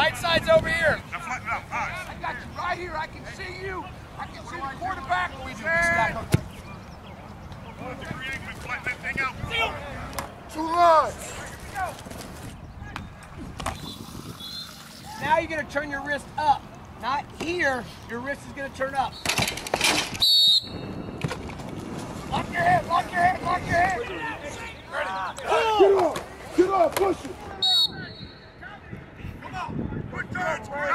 right side's over here. Now flatten out. All right. I got you right here. I can see you. I can see the quarterback. We do stack up. Flatten that thing out. 2 lines. Now you're going to turn your wrist up. Not here. Your wrist is going to turn up. Lock your head. Lock your head. Lock your head. Get off. Get off. Push it. Come on. Good turns, Chris.